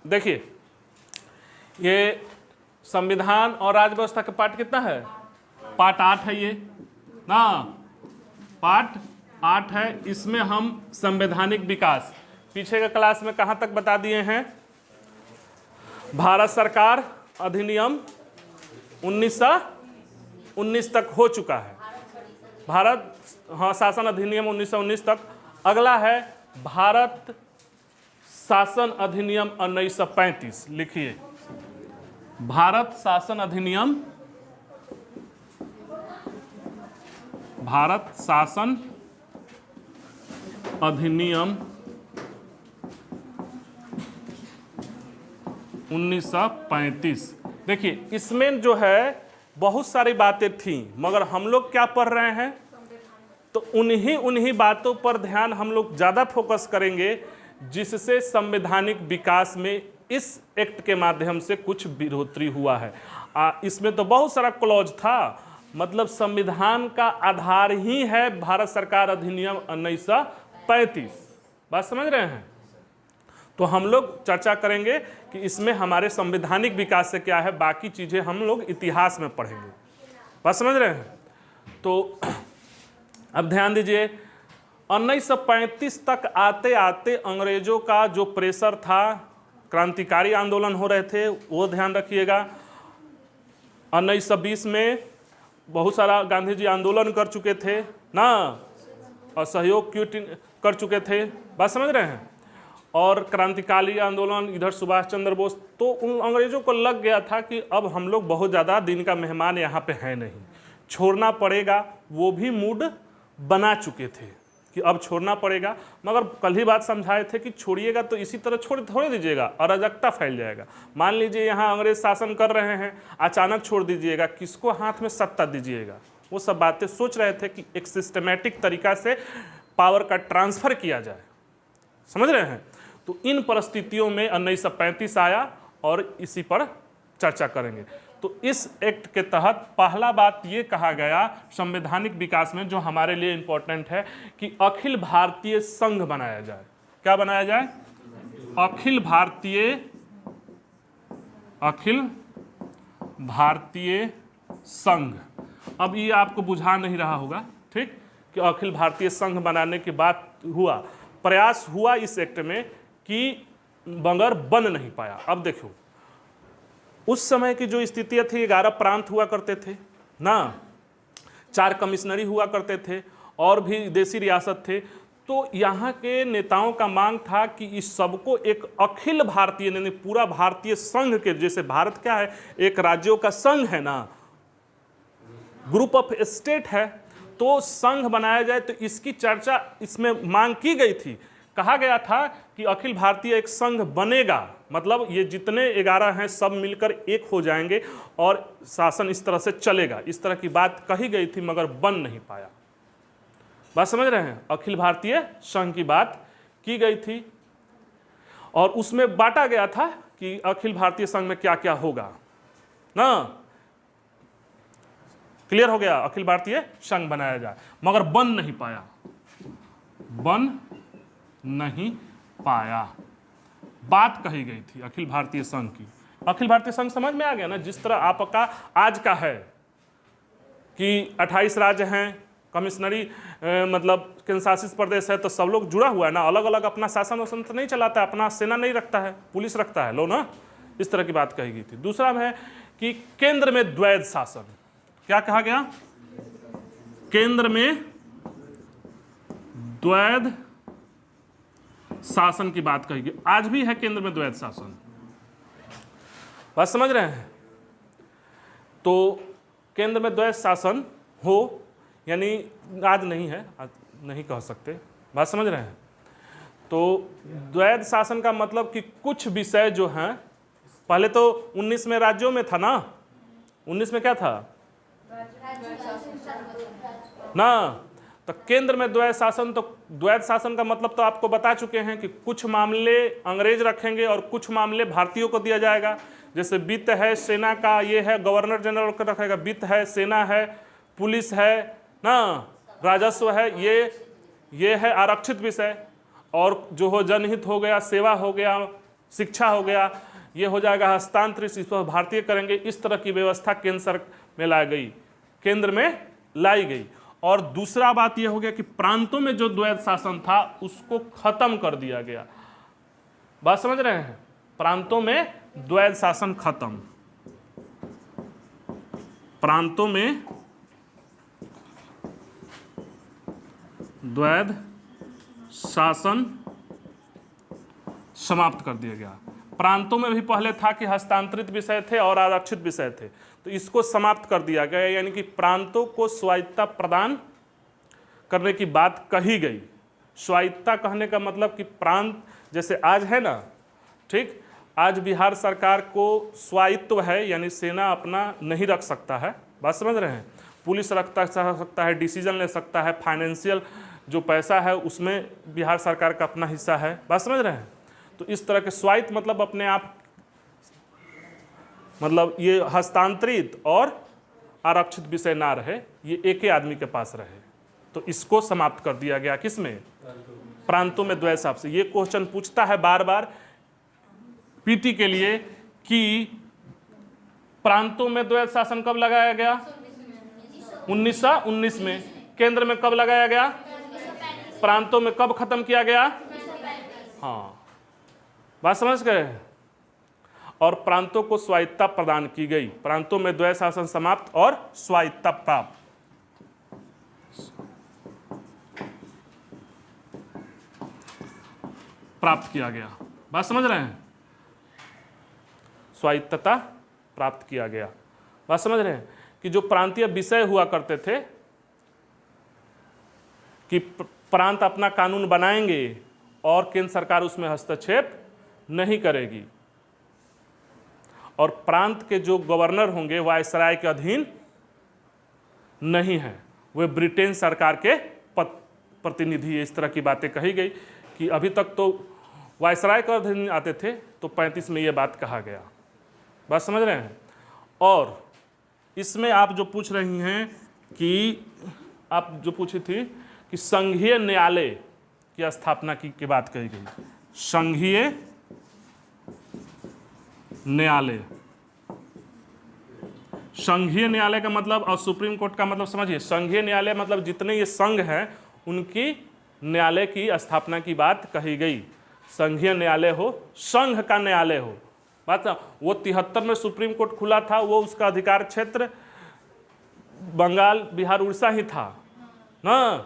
देखिए ये संविधान और राज्य व्यवस्था का पार्ट कितना है, पार्ट 8 है ये ना, पार्ट 8 है। इसमें हम संवैधानिक विकास पीछे के क्लास में कहाँ तक बता दिए हैं, भारत सरकार अधिनियम 1919 तक हो चुका है, भारत शासन अधिनियम 1919 तक। अगला है भारत शासन अधिनियम 1935। लिखिए भारत शासन अधिनियम, भारत शासन अधिनियम 1935। देखिए इसमें जो है बहुत सारी बातें थीं, मगर हम लोग क्या पढ़ रहे हैं, तो उन्हीं बातों पर ध्यान हम लोग ज़्यादा फोकस करेंगे जिससे संवैधानिक विकास में इस एक्ट के माध्यम से कुछ बढ़ोतरी हुआ है। इसमें तो बहुत सारा क्लॉज था, मतलब संविधान का आधार ही है भारत सरकार अधिनियम 1935। बात समझ रहे हैं? तो हम लोग चर्चा करेंगे कि इसमें हमारे संवैधानिक विकास से क्या है, बाकी चीज़ें हम लोग इतिहास में पढ़ेंगे। बात समझ रहे हैं? तो अब ध्यान दीजिए 1935 तक आते आते अंग्रेजों का जो प्रेशर था, क्रांतिकारी आंदोलन हो रहे थे, वो ध्यान रखिएगा। 1920 में बहुत सारा गांधी जी आंदोलन कर चुके थे ना, और सहयोग कर चुके थे। बात समझ रहे हैं? और क्रांतिकारी आंदोलन इधर सुभाष चंद्र बोस, तो उन अंग्रेजों को लग गया था कि अब हम लोग बहुत ज़्यादा दिन का मेहमान यहाँ पे है नहीं, छोड़ना पड़ेगा। वो भी मूड बना चुके थे कि अब छोड़ना पड़ेगा, मगर कल ही बात समझाए थे कि छोड़िएगा तो इसी तरह छोड़ थोड़े दीजिएगा, अराजकता फैल जाएगा। मान लीजिए यहाँ अंग्रेज शासन कर रहे हैं, अचानक छोड़ दीजिएगा, किसको हाथ में सत्ता दीजिएगा। वो सब बातें सोच रहे थे कि एक सिस्टमेटिक तरीका से पावर का ट्रांसफ़र किया जाए। समझ रहे हैं? तो इन परिस्थितियों में 1935 आया और इसी पर चर्चा करेंगे। तो इस एक्ट के तहत पहला बात ये कहा गया संवैधानिक विकास में, जो हमारे लिए इंपॉर्टेंट है, कि अखिल भारतीय संघ बनाया जाए। क्या बनाया जाए? अखिल भारतीय संघ। अब ये आपको बुझा नहीं रहा होगा, ठीक, कि अखिल भारतीय संघ बनाने की बात हुआ, प्रयास हुआ इस एक्ट में, कि मगर बन नहीं पाया। अब देखो उस समय की जो स्थितियाँ थी, 11 प्रांत हुआ करते थे ना, 4 कमिश्नरी हुआ करते थे, और भी देसी रियासत थे। तो यहाँ के नेताओं का मांग था कि इस सबको एक अखिल भारतीय, यानी पूरा भारतीय संघ के, जैसे भारत क्या है, एक राज्यों का संघ है ना, ग्रुप ऑफ स्टेट है, तो संघ बनाया जाए। तो इसकी चर्चा इसमें मांग की गई थी। कहा गया था कि अखिल भारतीय एक संघ बनेगा, मतलब ये जितने 11 हैं सब मिलकर एक हो जाएंगे और शासन इस तरह से चलेगा। इस तरह की बात कही गई थी, मगर बन नहीं पाया। बात समझ रहे हैं? अखिल भारतीय संघ की बात की गई थी और उसमें बांटा गया था कि अखिल भारतीय संघ में क्या क्या होगा ना। क्लियर हो गया? अखिल भारतीय संघ बनाया जाए, मगर बन नहीं पाया, बन नहीं पाया। बात कही गई थी अखिल भारतीय संघ की। अखिल भारतीय संघ समझ में आ गया ना? जिस तरह आपका आज का है कि 28 राज्य हैं, कमिश्नरी मतलब केंद्र शासित प्रदेश है, तो सब लोग जुड़ा हुआ है ना, अलग अलग अपना शासन वासन तो नहीं चलाता है, अपना सेना नहीं रखता है, पुलिस रखता है, लो ना, इस तरह की बात कही गई थी। दूसरा है कि केंद्र में द्वैध शासन। क्या कहा गया? केंद्र में द्वैध शासन की बात कही गई। आज भी है केंद्र में द्वैध शासन। बात समझ रहे हैं? तो केंद्र में द्वैध शासन हो, यानी आज नहीं है, आज नहीं कह सकते। बात समझ रहे हैं? तो द्वैध शासन का मतलब कि कुछ विषय जो हैं, पहले तो 19 में राज्यों में था ना, 19 में क्या था ना, तो केंद्र में द्वैध शासन। तो द्वैध शासन का मतलब तो आपको बता चुके हैं कि कुछ मामले अंग्रेज रखेंगे और कुछ मामले भारतीयों को दिया जाएगा। जैसे वित्त है, सेना का ये है, गवर्नर जनरल को रखेगा, वित्त है, सेना है, पुलिस है ना, राजस्व है, ये है आरक्षित विषय। और जो हो जनहित हो गया, सेवा हो गया, शिक्षा हो गया, ये हो जाएगा हस्तांतरित, इस पर भारतीय करेंगे। इस तरह की व्यवस्था केंद्र में लाई गई, केंद्र में लाई गई। और दूसरा बात यह हो गया कि प्रांतों में जो द्वैध शासन था उसको खत्म कर दिया गया। बात समझ रहे हैं? प्रांतों में द्वैध शासन खत्म, प्रांतों में द्वैध शासन समाप्त कर दिया गया। प्रांतों में भी पहले था कि हस्तांतरित विषय थे और आरक्षित विषय थे, तो इसको समाप्त कर दिया गया, यानी कि प्रांतों को स्वायत्तता प्रदान करने की बात कही गई। स्वायत्तता कहने का मतलब कि प्रांत जैसे आज है ना, ठीक, आज बिहार सरकार को स्वायत्व है, यानी सेना अपना नहीं रख सकता है, बात समझ रहे हैं, पुलिस रख सकता है, डिसीजन ले सकता है, फाइनेंशियल जो पैसा है उसमें बिहार सरकार का अपना हिस्सा है, बात समझ रहे हैं। तो इस तरह के स्वायत्त मतलब अपने आप, मतलब ये हस्तांतरित और आरक्षित विषय ना रहे, ये एक ही आदमी के पास रहे, तो इसको समाप्त कर दिया गया। किसमें? प्रांतों में द्वैध शासन। ये क्वेश्चन पूछता है बार बार पीटी के लिए कि प्रांतों में द्वैध शासन कब लगाया गया? 1919 में। केंद्र में कब लगाया गया? प्रांतों में कब खत्म किया गया? हाँ, बात समझ गए। और प्रांतों को स्वायत्तता प्रदान की गई, प्रांतों में द्वैध शासन समाप्त और स्वायत्तता प्राप्त किया गया। बात समझ रहे हैं? स्वायत्तता प्राप्त किया गया। बात समझ रहे हैं कि जो प्रांतीय विषय हुआ करते थे कि प्रांत अपना कानून बनाएंगे और केंद्र सरकार उसमें हस्तक्षेप नहीं करेगी, और प्रांत के जो गवर्नर होंगे वायसराय के अधीन नहीं है, वे ब्रिटेन सरकार के प्रतिनिधि है। इस तरह की बातें कही गई कि अभी तक तो वायसराय के अधीन आते थे, तो 35 में ये बात कहा गया। बात समझ रहे हैं? और इसमें आप जो पूछ रही हैं कि आप जो पूछी थी कि संघीय न्यायालय की स्थापना की बात कही गई। संघीय न्यायालय, संघीय न्यायालय का मतलब और सुप्रीम कोर्ट का मतलब समझिए। संघीय न्यायालय मतलब जितने ये संघ हैं उनकी न्यायालय की स्थापना की बात कही गई। संघीय न्यायालय हो, संघ का न्यायालय हो। बात वो 73 में सुप्रीम कोर्ट खुला था, वो उसका अधिकार क्षेत्र बंगाल, बिहार, उड़ीसा ही था ना,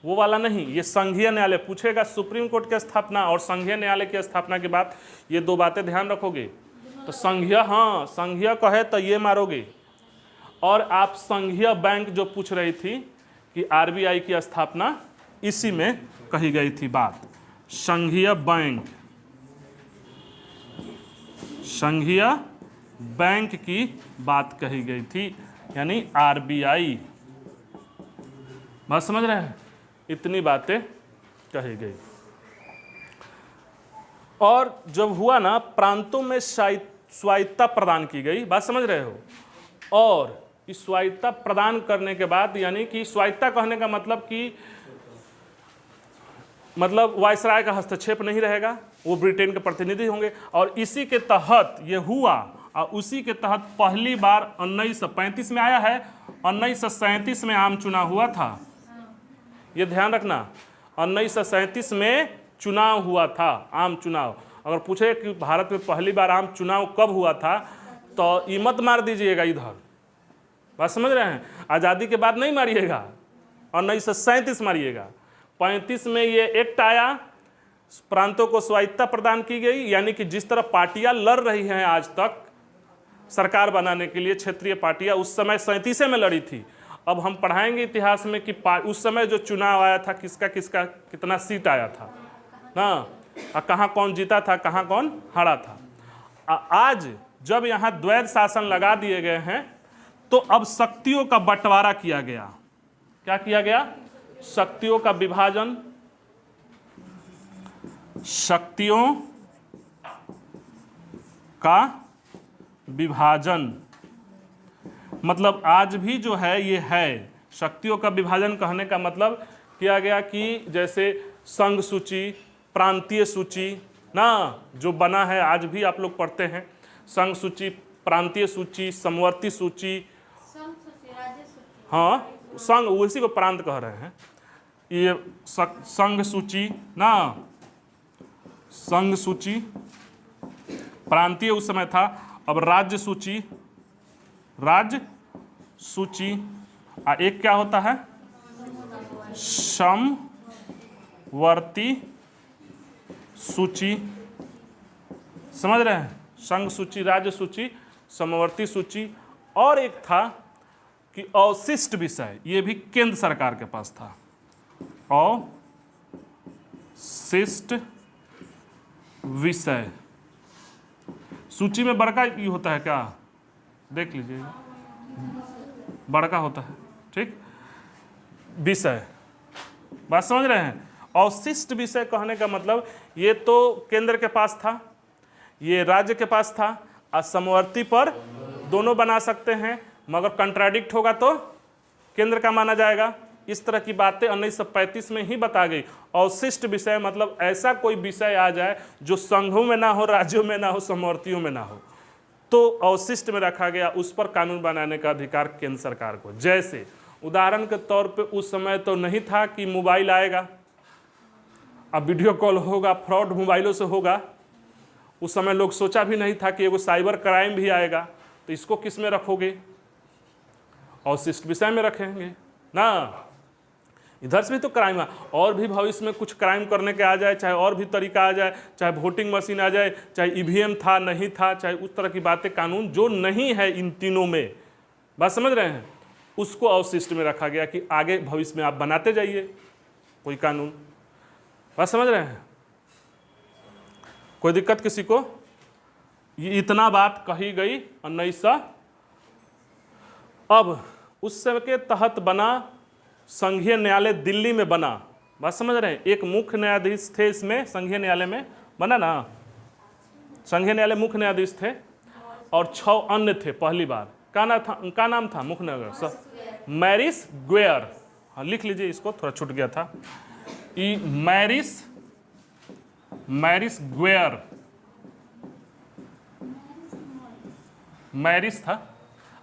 वो वाला नहीं। ये संघीय न्यायालय पूछेगा, सुप्रीम कोर्ट की स्थापना और संघीय न्यायालय की स्थापना की बात, ये दो बातें ध्यान रखोगे। तो संघीय, हाँ संघीय कहे तो ये मारोगे। और आप संघीय बैंक जो पूछ रही थी कि आरबीआई की स्थापना, इसी में कही गई थी बात। संघीय बैंक, संघीय बैंक की बात कही गई थी, यानी आरबीआई। बात समझ रहे हैं? इतनी बातें कही गई। और जब हुआ ना, प्रांतों में स्वायत्तता प्रदान की गई, बात समझ रहे हो। और इस स्वायत्तता प्रदान करने के बाद, यानी कि स्वायत्तता कहने का मतलब कि मतलब वायसराय का हस्तक्षेप नहीं रहेगा, वो ब्रिटेन के प्रतिनिधि होंगे। और इसी के तहत ये हुआ, और उसी के तहत पहली बार 1935 में आया है, 1937 में आम चुनाव हुआ था। ये ध्यान रखना, 1937 में चुनाव हुआ था, आम चुनाव। अगर पूछे कि भारत में पहली बार आम चुनाव कब हुआ था, तो ये मत मार दीजिएगा इधर। बात समझ रहे हैं? आज़ादी के बाद नहीं मारिएगा, 1937 मारिएगा। 35 में ये एक्ट आया, प्रांतों को स्वायत्तता प्रदान की गई, यानी कि जिस तरह पार्टियां लड़ रही हैं आज तक सरकार बनाने के लिए, क्षेत्रीय पार्टियां उस समय 37 में लड़ी थी। अब हम पढ़ाएंगे इतिहास में कि उस समय जो चुनाव आया था, किसका किसका कितना सीट आया था ना, कहाँ कौन जीता था, कहाँ कौन हारा था। आज जब यहाँ द्वैध शासन लगा दिए गए हैं, तो अब शक्तियों का बंटवारा किया गया। क्या किया गया? शक्तियों का विभाजन, शक्तियों का विभाजन। मतलब आज भी जो है ये है, शक्तियों का विभाजन कहने का मतलब किया गया कि जैसे संघ सूची, प्रांतीय सूची ना, जो बना है आज भी आप लोग पढ़ते हैं, संघ सूची, प्रांतीय सूची, समवर्ती सूची, हाँ संघ उसी को प्रांत कह रहे हैं, ये संघ सूची ना, संघ सूची, प्रांतीय उस समय था, अब राज्य सूची, राज्य सूची, एक क्या होता है, समवर्ती सूची, समझ रहे हैं, संघ सूची, राज्य सूची, समवर्ती सूची, और एक था कि अवशिष्ट विषय, ये भी केंद्र सरकार के पास था, अवशिष्ट विषय। सूची में बड़का ये होता है क्या, देख लीजिए, बड़का होता है, ठीक, विषय, बात समझ रहे हैं। अवशिष्ट विषय कहने का मतलब ये तो केंद्र के पास था, ये राज्य के पास था, और समवर्ती पर दोनों बना सकते हैं, मगर कंट्राडिक्ट होगा तो केंद्र का माना जाएगा। इस तरह की बातें 1935 में ही बता गई। अवशिष्ट विषय मतलब ऐसा कोई विषय आ जाए जो संघों में ना हो, राज्यों में ना हो, समवर्तियों में ना हो, तो अवशिष्ट में रखा गया, उस पर कानून बनाने का अधिकार केंद्र सरकार को। जैसे उदाहरण के तौर पे उस समय तो नहीं था कि मोबाइल आएगा, अब वीडियो कॉल होगा, फ्रॉड मोबाइलों से होगा, उस समय लोग सोचा भी नहीं था कि एगो साइबर क्राइम भी आएगा, तो इसको किस में रखोगे, अवशिष्ट विषय में रखेंगे ना। इधर से भी तो क्राइम है, और भी भविष्य में कुछ क्राइम करने के आ जाए, चाहे और भी तरीका आ जाए, चाहे वोटिंग मशीन आ जाए, चाहे ईवीएम था नहीं था, चाहे उस तरह की बातें, कानून जो नहीं है इन तीनों में, बात समझ रहे हैं, उसको अवशिष्ट में रखा गया कि आगे भविष्य में आप बनाते जाइए कोई कानून, बात समझ रहे हैं। कोई दिक्कत किसी को, ये इतना बात कही गई 1900। अब उस समय के तहत बना संघीय न्यायालय, दिल्ली में बना, बात समझ रहे हैं, एक मुख्य न्यायाधीश थे इसमें, संघीय न्यायालय में बना ना, संघीय न्यायालय मुख्य न्यायाधीश थे, और 6 अन्य थे पहली बार। का नाम था मुख्य न्यायाधीश मैरिस ग्वेयर, हाँ लिख लीजिए इसको, थोड़ा छूट गया था, मैरिस ग्वेयर, मैरिस था,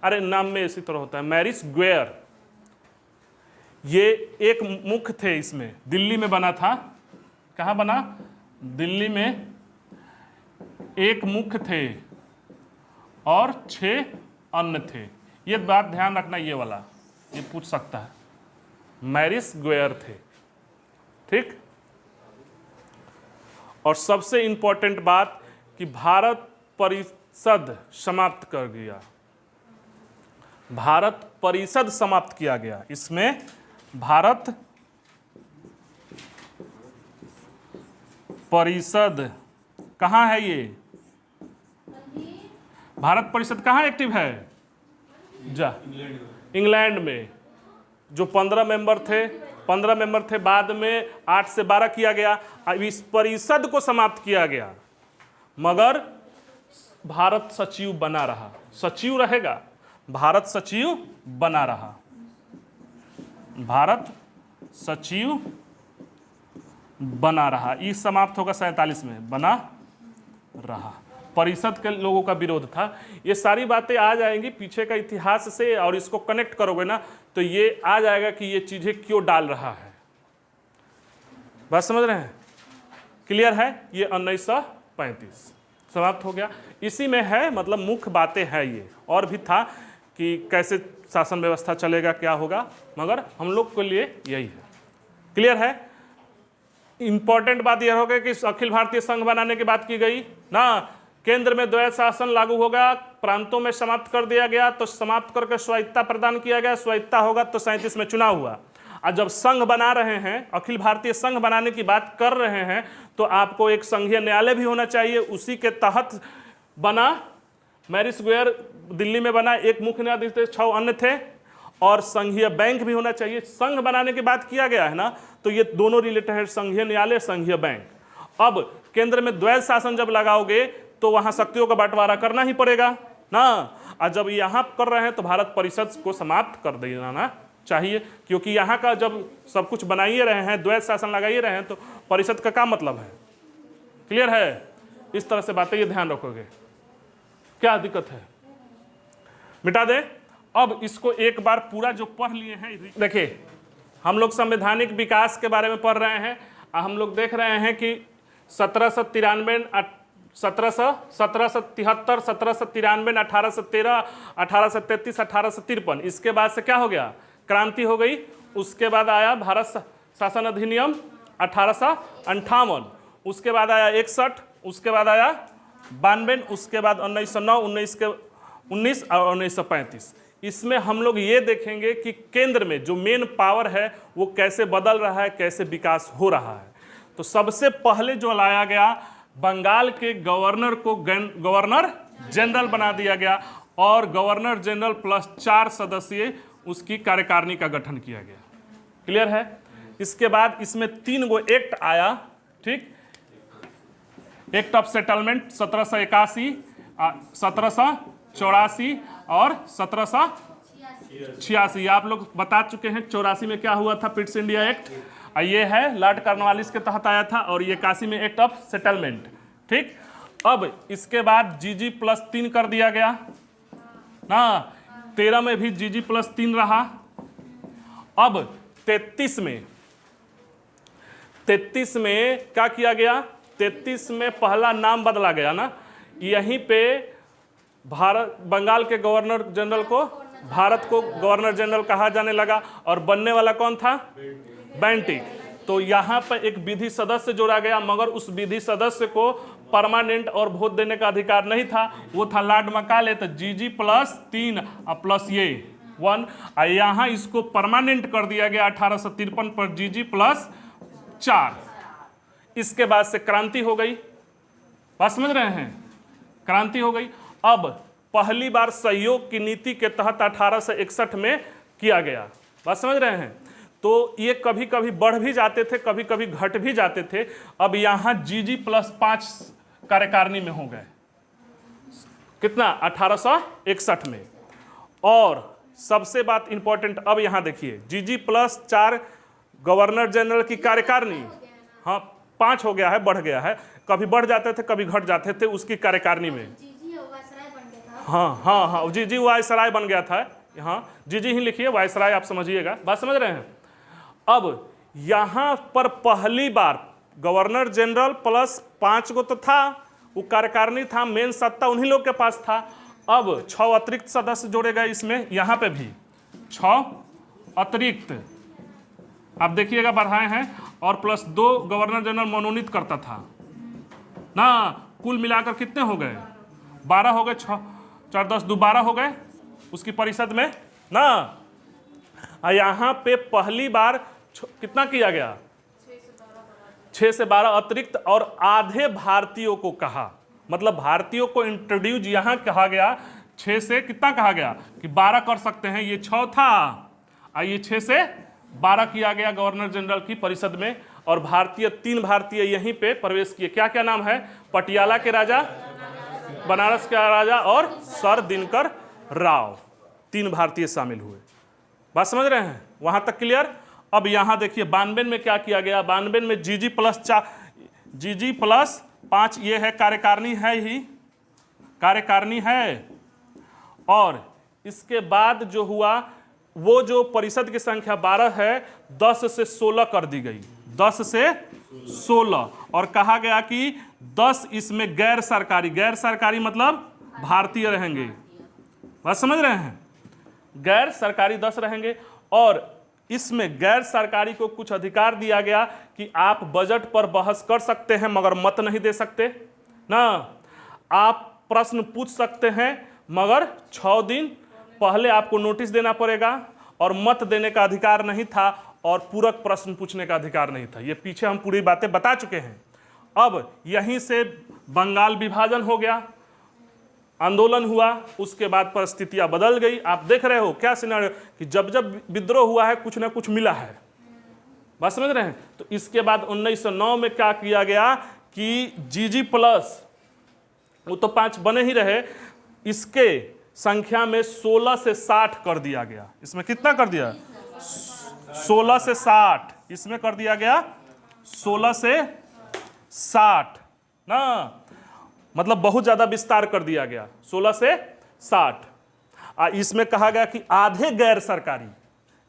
अरे नाम में इसी तरह होता है, मैरिस ग्वेयर, ये एक मुख्य थे इसमें, दिल्ली में बना था। कहाँ बना, दिल्ली में एक मुख्य थे और 6 अन्य थे। ये बात ध्यान रखना, ये वाला ये पूछ सकता है, मैरिस ग्वेयर थे, ठीक। और सबसे इंपॉर्टेंट बात कि भारत परिषद समाप्त कर दिया, भारत परिषद समाप्त किया गया। इसमें भारत परिषद कहाँ है, ये भारत परिषद कहाँ एक्टिव है, इंग्लैंड में, जो 15 मेंबर थे, बाद में 8 से 12 किया गया। अब इस परिषद को समाप्त किया गया, मगर भारत सचिव बना रहा, सचिव रहेगा, भारत सचिव बना रहा, भारत सचिव बना रहा। ये समाप्त होगा 47 में, बना रहा। परिषद के लोगों का विरोध था। ये सारी बातें आ जाएंगी पीछे का इतिहास से, और इसको कनेक्ट करोगे ना तो ये आ जाएगा कि ये चीजें क्यों डाल रहा है। बात समझ रहे हैं, क्लियर है। ये 1935 समाप्त हो गया। इसी में है, मतलब मुख्य बातें हैं ये, और भी था कि कैसे शासन व्यवस्था चलेगा, क्या होगा, मगर हम लोग के लिए यही है। क्लियर है। इंपॉर्टेंट बात यह होगा कि अखिल भारतीय संघ बनाने की बात की गई ना, केंद्र में द्वैत शासन लागू होगा, प्रांतों में समाप्त कर दिया गया, तो समाप्त करके स्वायत्ता प्रदान किया गया, स्वायत्ता होगा तो 37 में चुनाव हुआ। और जब संघ बना रहे हैं, अखिल भारतीय संघ बनाने की बात कर रहे हैं, तो आपको एक संघीय न्यायालय भी होना चाहिए। उसी के तहत बना मैरिस ग्वेयर, दिल्ली में बना, एक मुख्य न्यायाधीश थे, 6 अन्य थे, और संघीय बैंक भी होना चाहिए। संघ बनाने की बात किया गया है ना, तो ये दोनों रिलेटेड है, संघीय न्यायालय, संघीय बैंक। अब केंद्र में द्वैत शासन जब लगाओगे तो वहां शक्तियों का बंटवारा करना ही पड़ेगा ना, और जब यहां कर रहे हैं तो भारत परिषद को समाप्त कर देना चाहिए, क्योंकि यहाँ का जब सब कुछ बनाइए रहे हैं, द्वैत शासन लगाइए रहे हैं, तो परिषद का क्या मतलब है क्लियर है? इस तरह से बातें, ये ध्यान रखोगे। क्या दिक्कत है? मिटा दे। अब इसको एक बार पूरा जो पढ़ लिए हैं, देखिए हम लोग संवैधानिक विकास के बारे में पढ़ रहे हैं। हम लोग देख रहे हैं कि 1793, 1773, 1793, 1813, 1833, 1853, इसके बाद से क्या हो गया? क्रांति हो गई। उसके बाद आया भारत शासन अधिनियम 1858, उसके बाद आया 61, उसके बाद आया 92, उसके बाद 1909, 19 और 1935। इसमें हम लोग ये देखेंगे कि केंद्र में जो मेन पावर है वो कैसे बदल रहा है, कैसे विकास हो रहा है। तो सबसे पहले जो लाया गया, बंगाल के गवर्नर को गवर्नर जनरल बना दिया गया और गवर्नर जनरल प्लस 4 सदस्यीय उसकी कार्यकारिणी का गठन किया गया। क्लियर है? इसके बाद इसमें 3 गो एक्ट आया, ठीक। एक्ट ऑफ सेटलमेंट 1781, 1784 और 1786। आप लोग बता चुके हैं 84 में क्या हुआ था, पिट्स इंडिया एक्ट। ये है लॉर्ड कॉर्नवालिस के तहत आया था, और ये 81 में एक्ट ऑफ सेटलमेंट, ठीक। अब इसके बाद जीजी प्लस 3 कर दिया गया ना, 13 में भी जीजी प्लस 3 रहा। अब 33 में क्या किया गया? 33 में पहला नाम बदला गया ना, यहीं पे भारत बंगाल के गवर्नर जनरल को भारत को गवर्नर जनरल कहा जाने लगा, और बनने वाला कौन था? बेंटिक। तो यहाँ पर एक विधि सदस्य जोड़ा गया, मगर उस विधि सदस्य को परमानेंट और वोट देने का अधिकार नहीं था, वो था लॉर्ड मकाले। तो जीजी प्लस 3 और प्लस ये 1, और यहाँ इसको परमानेंट कर दिया गया 1853 पर जीजी प्लस 4। इसके बाद से क्रांति हो गई। बात समझ रहे हैं? क्रांति हो गई। अब पहली बार सहयोग की नीति के तहत 1861 में किया गया। बात समझ रहे हैं? तो ये कभी कभी बढ़ भी जाते थे, कभी कभी घट भी जाते थे। अब यहाँ जीजी प्लस 5 कार्यकारिणी में हो गए। कितना? 1861 में। और सबसे बात इंपॉर्टेंट, अब यहाँ देखिए, जीजी प्लस 4 गवर्नर जनरल की कार्यकारिणी, हाँ 5 हो गया है, बढ़ गया है। कभी बढ़ जाते थे, कभी घट जाते थे उसकी कार्यकारिणी में। हाँ, जीजी वायसराय बन गया था। हाँ, जीजी ही लिखिए, वायसराय आप समझिएगा। बात समझ रहे हैं? अब यहाँ पर पहली बार गवर्नर जनरल प्लस 5 को तो था, वो कार्यकारिणी था, मेन सत्ता उन्हीं लोग के पास था। अब 6 अतिरिक्त सदस्य जोड़े गए इसमें, यहाँ पे भी 6 अतिरिक्त आप देखिएगा बढ़ाए हैं, और प्लस 2 गवर्नर जनरल मनोनीत करता था ना। कुल मिलाकर कितने हो गए? 12 हो गए। 6 4 10 12 हो गए उसकी परिषद में ना। यहाँ पे पहली बार कितना किया गया? 6 से 12 अतिरिक्त, और आधे भारतीयों को कहा, मतलब भारतीयों को इंट्रोड्यूस यहाँ कहा गया। 6 से कितना कहा गया कि 12 कर सकते हैं, ये 6 था, और ये 6 से 12 किया गया गवर्नर जनरल की परिषद में। और भारतीय 3 भारतीय यहीं पे प्रवेश किए। क्या क्या नाम है? पटियाला के राजा, बनारस के राजा और सर दिनकर राव, 3 भारतीय शामिल हुए। बात समझ रहे हैं? वहां तक क्लियर? अब यहां देखिए 92 में क्या किया गया? 92 में जीजी प्लस 5 ये है, कार्यकारिणी है ही, कार्यकारिणी है। और इसके बाद जो हुआ, वो जो परिषद की संख्या 12 है, 10 से 16 कर दी गई, 10 से 16, और कहा गया कि 10 इसमें गैर सरकारी मतलब भारतीय रहेंगे। बात समझ रहे हैं? गैर सरकारी 10 रहेंगे, और इसमें गैर सरकारी को कुछ अधिकार दिया गया कि आप बजट पर बहस कर सकते हैं, मगर मत नहीं दे सकते ना। आप प्रश्न पूछ सकते हैं, मगर 6 दिन पहले आपको नोटिस देना पड़ेगा, और मत देने का अधिकार नहीं था, और पूरक प्रश्न पूछने का अधिकार नहीं था। ये पीछे हम पूरी बातें बता चुके हैं। अब यहीं से बंगाल विभाजन हो गया, आंदोलन हुआ, उसके बाद परिस्थितियां बदल गई। आप देख रहे हो क्या सिनेरियो कि जब जब विद्रोह हुआ है कुछ ना कुछ मिला है। बात समझ रहे हैं? तो इसके बाद 1909 में क्या किया गया कि जीजी प्लस, वो तो 5 बने ही रहे, इसके संख्या में 16 से 60 कर दिया गया। इसमें कितना कर दिया? 16 से 60 इसमें कर दिया गया, 16 से 60 ना, मतलब बहुत ज़्यादा विस्तार कर दिया गया 16 से 60। इसमें कहा गया कि आधे गैर सरकारी,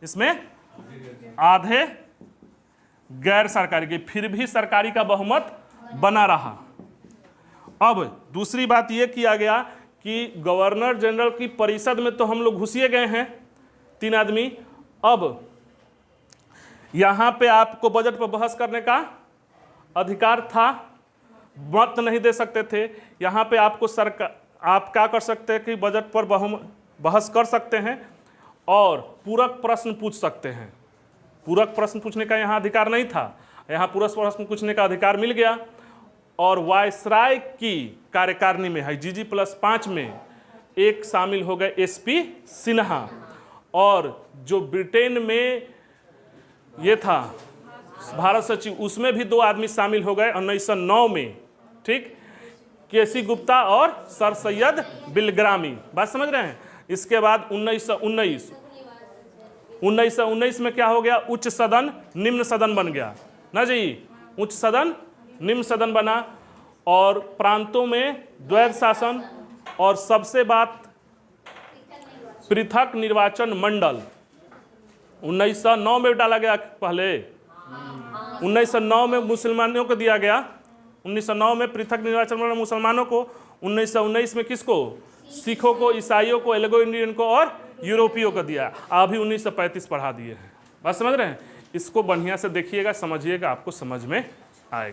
इसमें आधे गैर सरकारी के, फिर भी सरकारी का बहुमत बना रहा। अब दूसरी बात यह किया गया कि गवर्नर जनरल की परिषद में तो हम लोग घुसिए गए हैं 3 आदमी, अब यहां पे आपको बजट पर बहस करने का अधिकार था, मत नहीं दे सकते थे। यहां पे आपको सरकार, आप क्या कर सकते हैं कि बजट पर बहस कर सकते हैं और पूरक प्रश्न पूछ सकते हैं। पूरक प्रश्न पूछने का यहाँ अधिकार नहीं था, यहाँ पूरक प्रश्न पूछने का अधिकार मिल गया। और वायसराय की कार्यकारिणी में है GG+5 में एक शामिल हो गए SP सिन्हा, और जो ब्रिटेन में ये था भारत सचिव, उसमें भी 2 आदमी शामिल हो गए 1909 में, ठीक, केसी गुप्ता और सर सैयद बिलग्रामी। बात समझ रहे हैं। इसके बाद 1919 में क्या हो गया, उच्च सदन निम्न सदन बन गया ना जी, उच्च सदन निम्न सदन बना, और प्रांतों में द्वैध शासन, और सबसे बात पृथक निर्वाचन मंडल 1909 में डाला गया। पहले 1909 में मुसलमानों को दिया गया, 1909 में पृथक निर्वाचन मंडल मुसलमानों को, 1919 में किसको, सिखों को, ईसाइयों को, एल्गो इंडियन को और यूरोपियों को दिया। अभी 1935 पढ़ा दिए हैं। बात समझ रहे हैं। इसको बढ़िया से देखिएगा, समझिएगा, आपको समझ में आएगा।